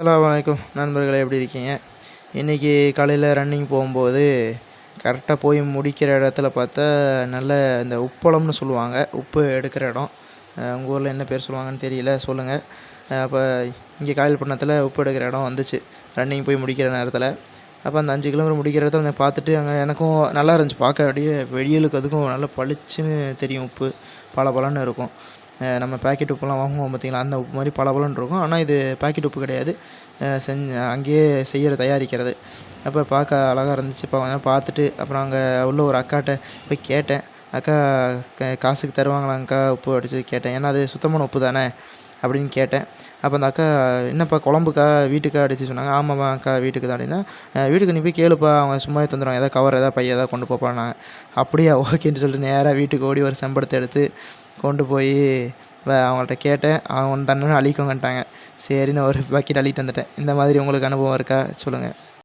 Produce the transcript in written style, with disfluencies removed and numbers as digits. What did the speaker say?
அஸ்ஸலாமு அலைக்கும் நண்பர்களே, எப்படி இருக்கீங்க? இன்றைக்கி காலையில் ரன்னிங் போகும்போது கரெக்டாக போய் முடிக்கிற இடத்துல பார்த்தா நல்ல இந்த உப்பளம்னு சொல்லுவாங்க, உப்பு எடுக்கிற இடம். உங்கள் ஊரில் என்ன பேர் சொல்லுவாங்கன்னு தெரியல, சொல்லுங்கள். அப்போ இங்கே காயல்பட்டினத்தில் உப்பு எடுக்கிற இடம் வந்துச்சு ரன்னிங் போய் முடிக்கிற நேரத்தில். அப்போ அந்த 5 கிலோமீட்டர் முடிக்கிற இடத்துல நான் பார்த்துட்டு அங்கே எனக்கும் நல்லா இருந்துச்சு பார்க்க. அப்படியே வெயிலுக்கு அதுக்கும் நல்லா பளிச்சுன்னு தெரியும், உப்பு பளபளன்னு இருக்கும். நம்ம பாக்கெட் உப்புலாம் வாங்குவோம் பார்த்திங்களா, அந்த உப்பு மாதிரி பளபளன்னு இருக்கும். ஆனால் இது பாக்கெட் உப்பு கிடையாது, அங்கேயே தயாரிக்கிறது. அப்போ பார்க்க அழகாக இருந்துச்சு. பார்த்துட்டு அப்புறம் அங்கே உள்ள ஒரு அக்காட்ட போய் கேட்டேன், அக்கா காசுக்கு தருவாங்களாங்க்கா உப்பு அடித்து கேட்டேன். ஏன்னா அது சுத்தமான உப்பு தானே அப்படின்னு கேட்டேன். அப்போ அந்த அக்கா, என்னப்பா குழம்புக்கா வீட்டுக்கா அடித்து சொன்னாங்க. ஆமாம்மா அக்கா வீட்டுக்கு தான் அப்படின்னா, வீட்டுக்கு நீ போய் கேளுப்பா, அவங்க சும்மாவே தந்துடுவாங்க, எதாவது கவர் எதாவது பைய எதாவது கொண்டு போப்பான்னாங்க. அப்படியா, ஓகேன்னு சொல்லிட்டு நேராக வீட்டுக்கு ஓடி ஒரு செம்படத்தை எடுத்து கொண்டு போய் அவங்கள்ட்ட கேட்டேன். அவங்க தன்னு அள்ளிக்கோங்கன்ட்டாங்க. சரின்னு ஒரு பக்கெட் அள்ளிட்டு வந்துட்டேன். இந்த மாதிரி உங்களுக்கு அனுபவம் இருக்கா சொல்லுங்கள்.